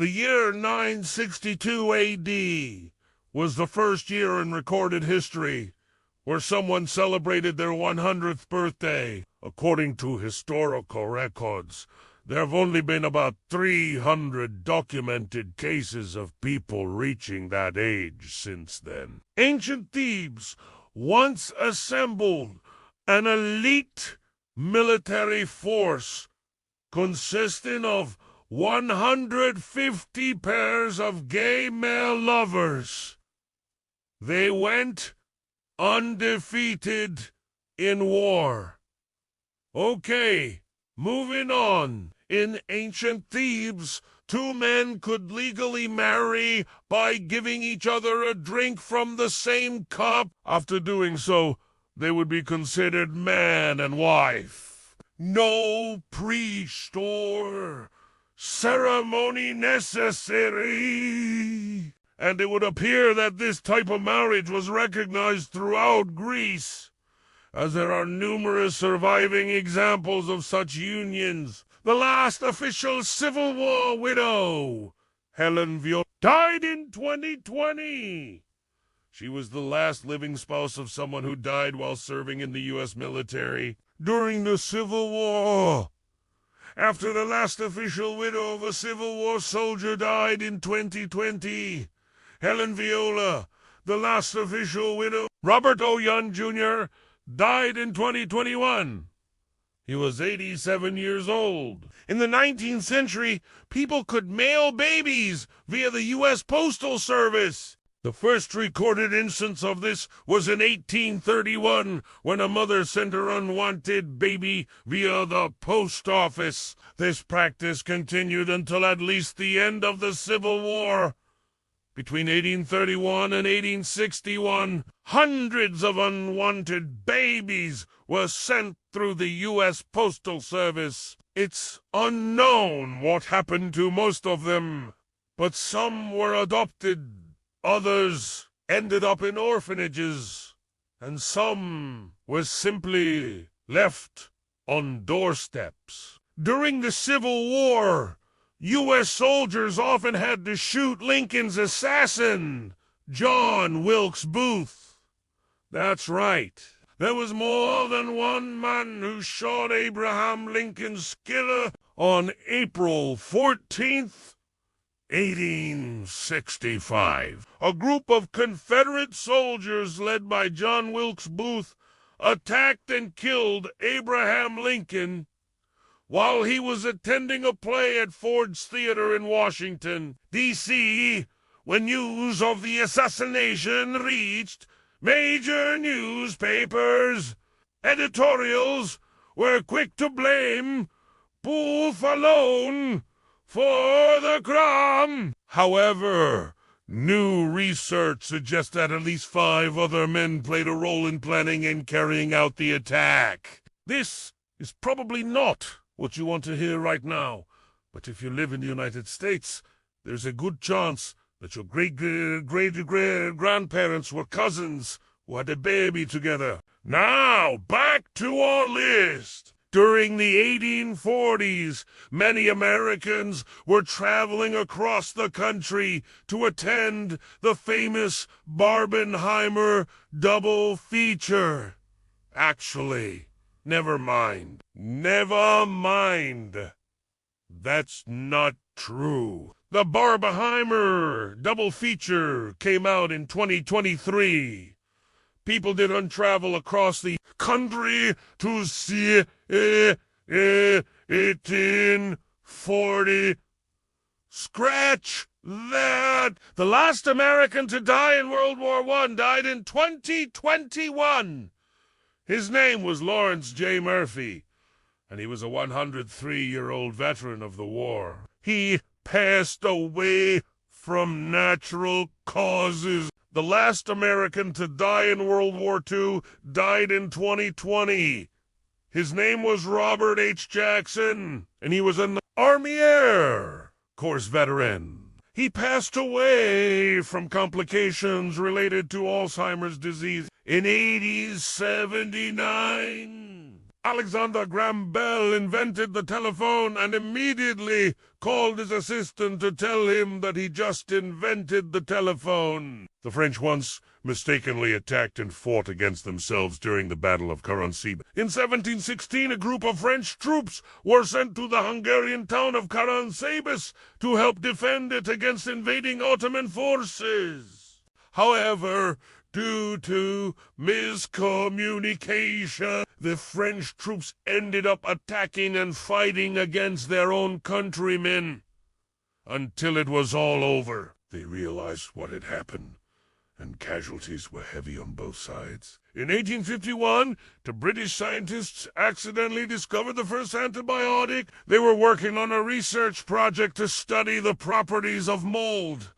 The year 962 AD was the first year in recorded history where someone celebrated their 100th birthday. According to historical records, there have only been about 300 documented cases of people reaching that age since then. Ancient Thebes once assembled an elite military force consisting of 150 pairs of gay male lovers. They went undefeated in war. Okay, moving on. In ancient Thebes, two men could legally marry by giving each other a drink from the same cup. After doing so, they would be considered man and wife. No priest or ceremony necessary. And it would appear that this type of marriage was recognized throughout Greece, as there are numerous surviving examples of such unions. The last official Civil War widow, Helen Viola, died in 2020. She was the last living spouse of someone who died while serving in the U.S. military during the Civil War. After the last official widow of a Civil War soldier died in 2020, Helen Viola, the last official widow, Robert O. Young Jr., died in 2021. He was 87 years old. In the 19th century, people could mail babies via the U.S. Postal Service. The first recorded instance of this was in 1831, when a mother sent her unwanted baby via the post office. This practice continued until at least the end of the Civil War. Between 1831 and 1861, hundreds of unwanted babies were sent through the U.S. Postal Service. It's unknown what happened to most of them, but some were adopted. Others ended up in orphanages, and some were simply left on doorsteps. During the Civil War, U.S. soldiers often had to shoot Lincoln's assassin, John Wilkes Booth. That's right. There was more than one man who shot Abraham Lincoln's killer on April 14th, 1865. A group of Confederate soldiers led by John Wilkes Booth attacked and killed Abraham Lincoln while he was attending a play at Ford's Theater in Washington, D.C. When news of the assassination reached major newspapers, editorials were quick to blame Booth alone for the crime. However, new research suggests that at least 5 other men played a role in planning and carrying out the attack. This is probably not what you want to hear right now, but if you live in the United States, there's a good chance that your great-grandparents were cousins who had a baby together. Now, back to our list. During the 1840s, many Americans were traveling across the country to attend the famous Barbenheimer double feature. Actually, never mind. Never mind. That's not true. The Barbenheimer double feature came out in 2023. People didn't travel across the country to see it in 40. Scratch that. The last American to die in World War I died in 2021. His name was Lawrence J. Murphy, and he was a 103-year-old veteran of the war. He passed away from natural causes. The last American to die in World War II died in 2020. His name was Robert H. Jackson, and he was an Army Air Corps veteran. He passed away from complications related to Alzheimer's disease in age 79. Alexander Graham Bell invented the telephone and immediately called his assistant to tell him that he just invented the telephone. The French once mistakenly attacked and fought against themselves during the Battle of Thebes. In 1716, a group of French troops were sent to the Hungarian town of Thebes to help defend it against invading Ottoman forces. However, due to miscommunication, the French troops ended up attacking and fighting against their own countrymen. Until it was all over, they realized what had happened, and casualties were heavy on both sides. In 1851, the British scientists accidentally discovered the first antibiotic. They were working on a research project to study the properties of mold,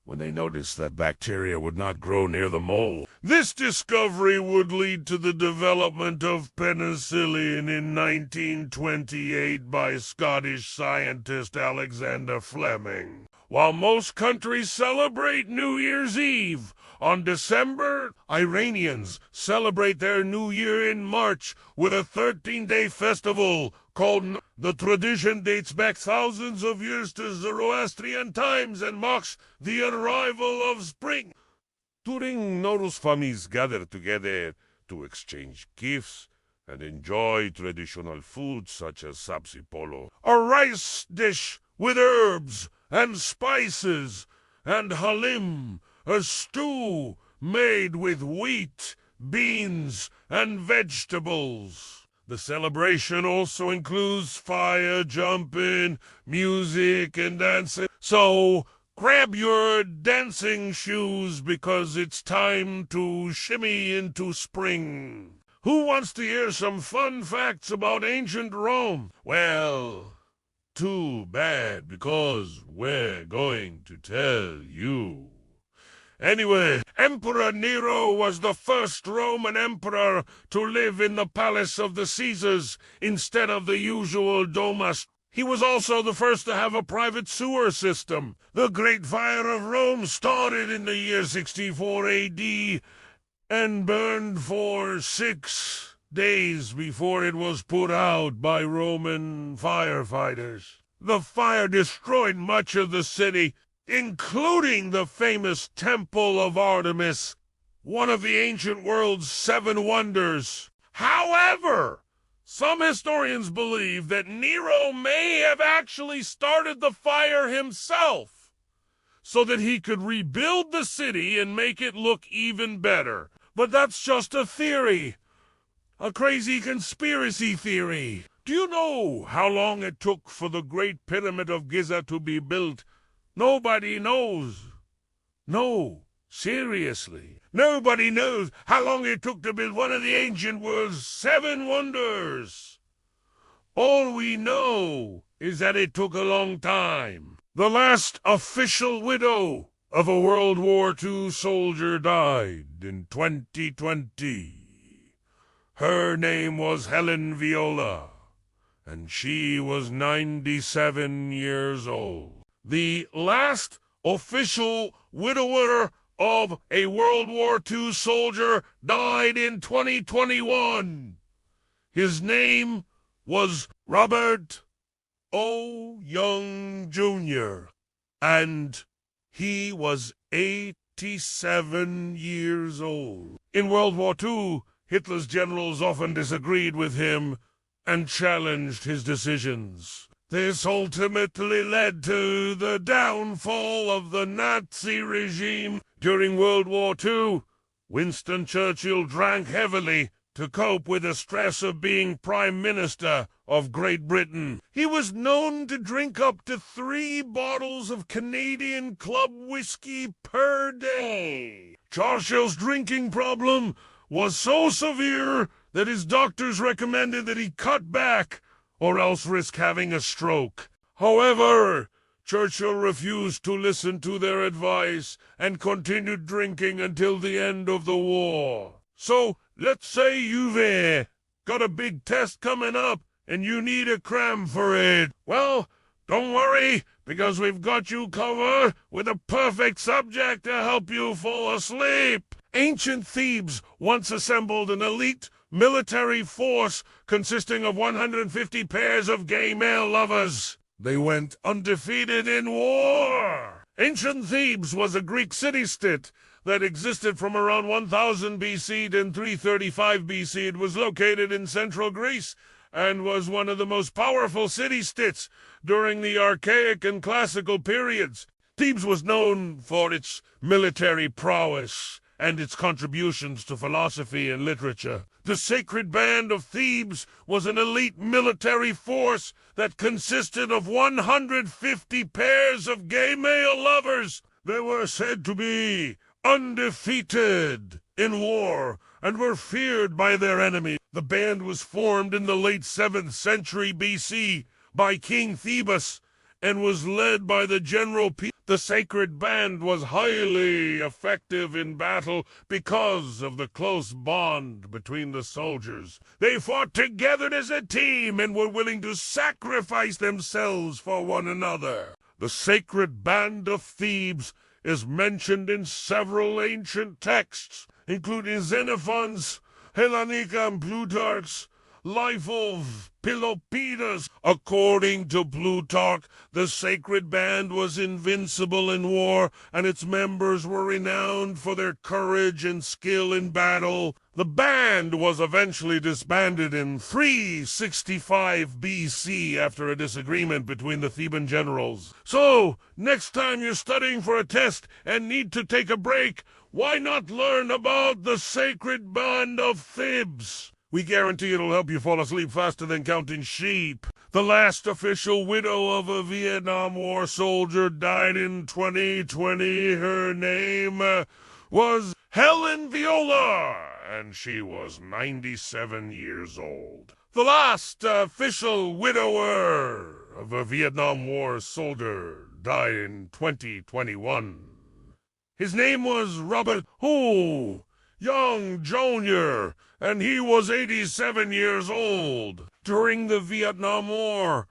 when they noticed that bacteria would not grow near the mold. This discovery would lead to the development of penicillin in 1928 by Scottish scientist Alexander Fleming. While most countries celebrate New Year's Eve on December, Iranians celebrate their New Year in March with a 13-day festival called. The tradition dates back thousands of years to Zoroastrian times and marks the arrival of spring. During Nowruz, families gather together to exchange gifts and enjoy traditional foods such as sabzi polo, a rice dish with herbs and spices, and halim, a stew made with wheat, beans, and vegetables. The celebration also includes fire jumping, music, and dancing. So grab your dancing shoes because it's time to shimmy into spring. Who wants to hear some fun facts about ancient Rome? Well, too bad, because we're going to tell you. Anyway, Emperor Nero was the first Roman emperor to live in the palace of the Caesars instead of the usual domus. He was also the first to have a private sewer system. The Great Fire of Rome started in the year 64 AD and burned for 6 days before it was put out by Roman firefighters. The fire destroyed much of the city, including the famous Temple of Artemis, one of the ancient world's 7 wonders. However, some historians believe that Nero may have actually started the fire himself, so that he could rebuild the city and make it look even better. But that's just a theory, a crazy conspiracy theory. Do you know how long it took for the Great Pyramid of Giza to be built? Nobody knows. No, seriously. Nobody knows how long it took to build one of the ancient world's 7 wonders. All we know is that it took a long time. The last official widow of a World War II soldier died in 2020. Her name was Helen Viola, and she was 97 years old. The last official widower of a World War II soldier died in 2021. His name was Robert O. Young Jr., and he was 87 years old. In World War II, Hitler's generals often disagreed with him and challenged his decisions. This ultimately led to the downfall of the Nazi regime. During World War II, Winston Churchill drank heavily to cope with the stress of being Prime Minister of Great Britain. He was known to drink up to 3 bottles of Canadian Club whiskey per day. Churchill's drinking problem was so severe that his doctors recommended that he cut back or else risk having a stroke. However, Churchill refused to listen to their advice and continued drinking until the end of the war. So, let's say you've got a big test coming up and you need a cram for it. Well, don't worry, because we've got you covered with a perfect subject to help you fall asleep. Ancient Thebes once assembled an elite military force consisting of 150 pairs of gay male lovers. They went undefeated in war. Ancient Thebes was a Greek city-state that existed from around 1000 BC to 335 BC. It was located in central Greece and was one of the most powerful city-states during the Archaic and Classical periods. Thebes was known for its military prowess and its contributions to philosophy and literature. The Sacred Band of Thebes was an elite military force that consisted of 150 pairs of gay male lovers. They were said to be undefeated in war and were feared by their enemies. The band was formed in the late 7th century BC by King Thebes and was led by the general P. The Sacred Band was highly effective in battle because of the close bond between the soldiers. They fought together as a team and were willing to sacrifice themselves for one another. The Sacred Band of Thebes is mentioned in several ancient texts, including Xenophon's, Hellenica and Plutarch's Life of Pelopidas. According to Plutarch, the Sacred Band was invincible in war, and its members were renowned for their courage and skill in battle. The band was eventually disbanded in 365 BC after a disagreement between the Theban generals. So, next time you're studying for a test and need to take a break, why not learn about the Sacred Band of Thebes? We guarantee it'll help you fall asleep faster than counting sheep. The last official widow of a Vietnam War soldier died in 2020. Her name was Helen Viola, and she was 97 years old. The last official widower of a Vietnam War soldier died in 2021. His name was Robert Young Jr., and he was 87 years old. During the Vietnam War,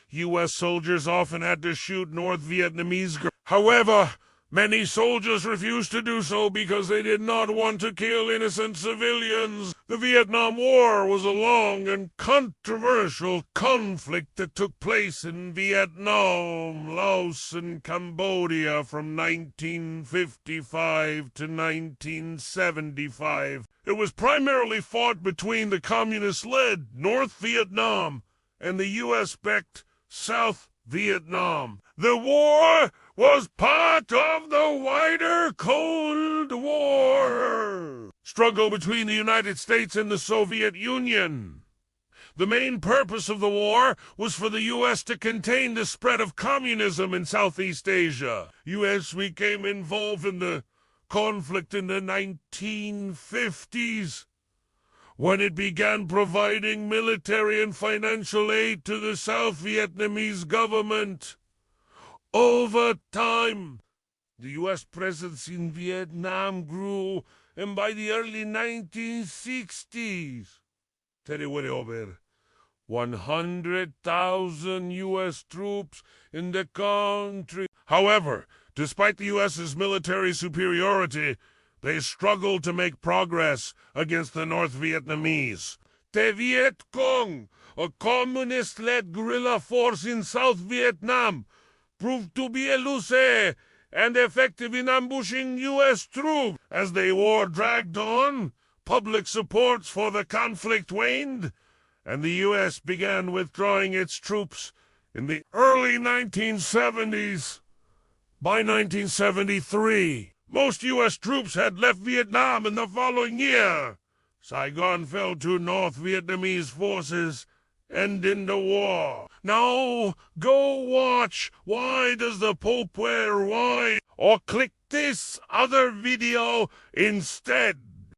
U.S. soldiers often had to shoot North Vietnamese girls. However, many soldiers refused to do so because they did not want to kill innocent civilians. The Vietnam War was a long and controversial conflict that took place in Vietnam, Laos, and Cambodia from 1955 to 1975. It was primarily fought between the communist-led North Vietnam and the U.S.-backed South Vietnam. The war was part of the wider Cold War struggle between the United States and the Soviet Union. The main purpose of the war was for the U.S. to contain the spread of communism in Southeast Asia. U.S. became involved in the conflict in the 1950s when it began providing military and financial aid to the South Vietnamese government. Over time, the U.S. presence in Vietnam grew, and by the early 1960s, there were over 100,000 U.S. troops in the country. However, despite the U.S.'s military superiority, they struggled to make progress against the North Vietnamese. The Viet Cong, a communist-led guerrilla force in South Vietnam, proved to be elusive and effective in ambushing U.S. troops. As the war dragged on, public support for the conflict waned, and the U.S. began withdrawing its troops in the early 1970s. By 1973, most U.S. troops had left Vietnam in the following year. Saigon fell to North Vietnamese forces, ending the war. Now, go watch Why Does the Pope Wear White? Or click this other video instead.